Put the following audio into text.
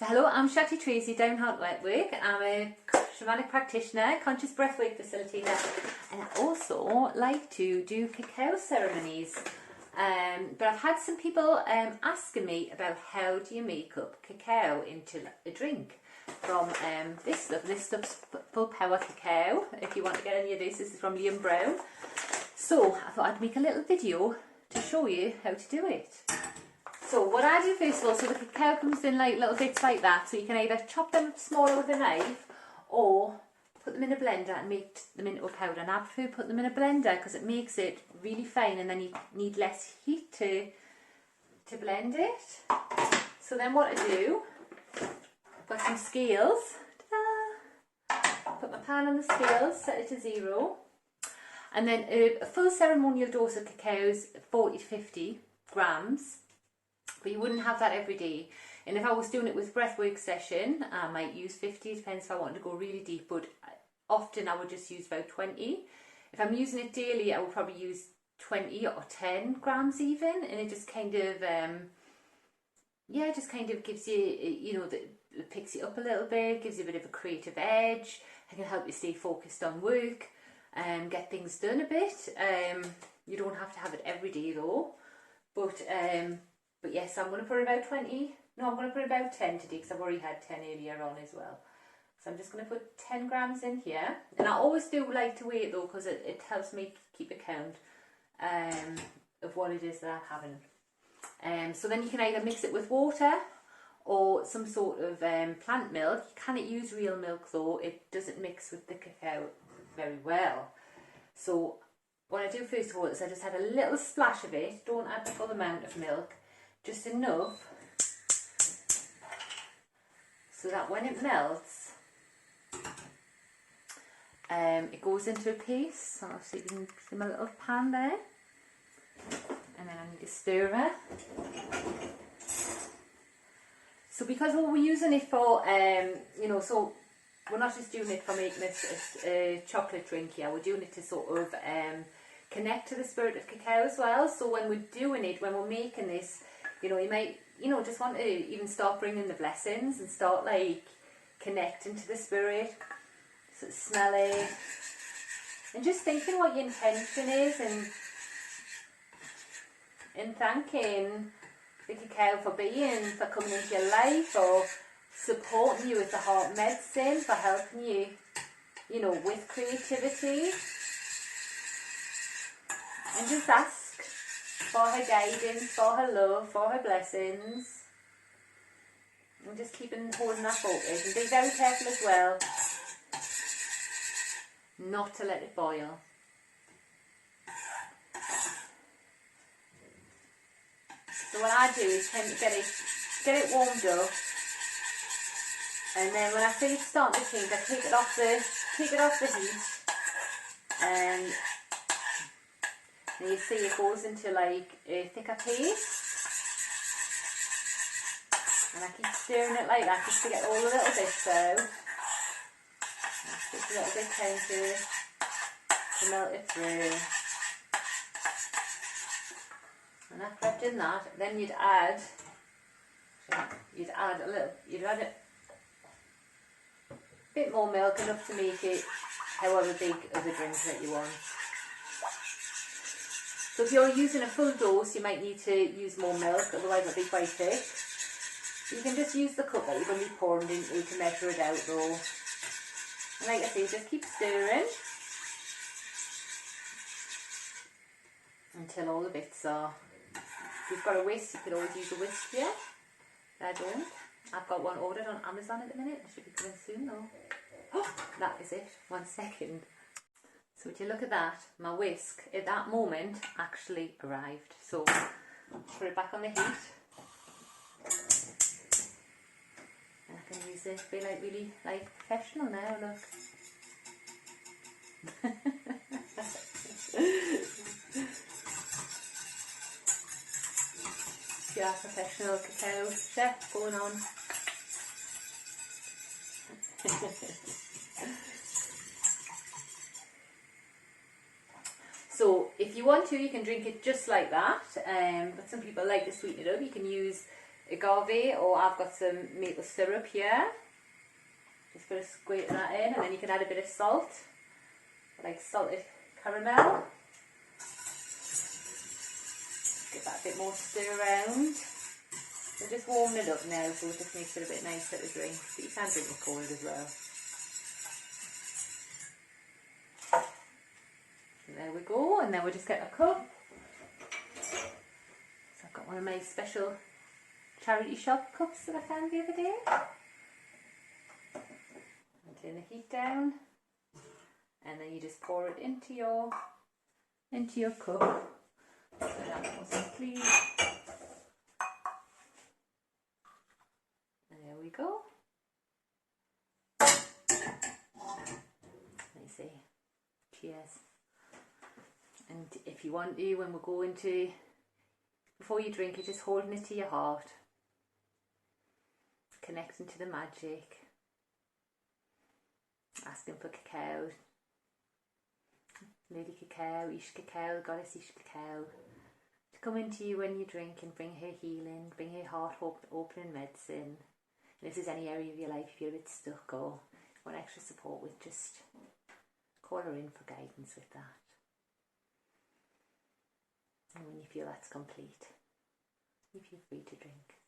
So hello, I'm Shatty Tracy, Down Heart Network. I'm a shamanic practitioner, conscious breathwork facilitator, and I also like to do cacao ceremonies. But I've had some people asking me about how do you make up cacao into a drink from this stuff. This stuff's full power cacao. If you want to get any of this is from Liam Brown. So I thought I'd make a little video to show you how to do it. So what I do first of all, so the cacao comes in like little bits like that, so you can either chop them smaller with a knife or put them in a blender and make them into a powder. And I prefer put them in a blender because it makes it really fine, and then you need less heat to blend it. So then what I do, I've got some scales. Put my pan on the scales, set it to 0. And then a full ceremonial dose of cacao is 40 to 50 grams. But you wouldn't have that every day. And if I was doing it with breathwork session, I might use 50, depends if I wanted to go really deep, but often I would just use about 20. If I'm using it daily, I would probably use 20 or 10 grams even, and it just kind of, just kind of gives you, it picks you up a little bit, gives you a bit of a creative edge, it can help you stay focused on work and get things done a bit. You don't have to have it every day though, but yes, I'm going to put about 20. No, I'm going to put about 10 today because I've already had 10 earlier on as well. So I'm just going to put 10 grams in here. And I always do like to weigh it though because it helps me keep a count of what it is that I'm having. So then you can either mix it with water or some sort of plant milk. You cannot use real milk though. It doesn't mix with the cacao very well. So what I do first of all is I just add a little splash of it. Don't add the full amount of milk. Just enough so that when it melts, it goes into a paste. So you can see my little pan there, and then I need a stirrer. So because we're using it for, so we're not just doing it for making a chocolate drink here, we're doing it to sort of connect to the spirit of cacao as well. So when we're doing it, when we're making this, you might, just want to even start bringing the blessings and start like connecting to the spirit, so smell it, and just thinking what your intention is, and thanking the cacao for coming into your life, or supporting you with the heart medicine, for helping you, with creativity, and just ask for her guidance, for her love, for her blessings, and just holding that focus, and be very careful as well not to let it boil. So what I do is tend to get it warmed up, and then when I see it starting to change, I take it off the heat, and you see it goes into like a thicker paste, and I keep stirring it like that just to get all the little bits out. Just a little bit down to melt it through. And after I've done that, then you'd add a bit more milk, enough to make it however big of a drink that you want. So if you're using a full dose, you might need to use more milk, otherwise it'll be quite thick. You can just use the cup that you're going to be pouring into to measure it out though. And like I say, just keep stirring until all the bits are. If you've got a whisk, you could always use a whisk here. I don't. I've got one ordered on Amazon at the minute. It should be coming soon though. Oh, that is it. 1 second. So would you look at that, my whisk at that moment actually arrived. So put it back on the heat, and I can use it, be like really like professional now, look. Yeah, professional cacao chef going on. So if you want to, you can drink it just like that, but some people like to sweeten it up. You can use agave, or I've got some maple syrup here. Just put a squirt of that in, and then you can add a bit of salt, like salted caramel. Give that a bit more stir around. We're just warming it up now, so it just makes it a bit nicer to drink. But you can drink it cold as well. And there we go, and then we'll just get a cup. So I've got one of my special charity shop cups that I found the other day. And turn the heat down, and then you just pour it into your cup. So that wasn't clean. And there we go. Let me see. Cheers. And if you want to, when we're going to, before you drink it, just holding it to your heart, connecting to the magic, asking for cacao, Lady Cacao, Ish Cacao, Goddess Ish Cacao, to come into you when you drink and bring her healing, bring her heart opening medicine. And if there's any area of your life you feel a bit stuck or want extra support with, just call her in for guidance with that. And when you feel that's complete, you feel free to drink.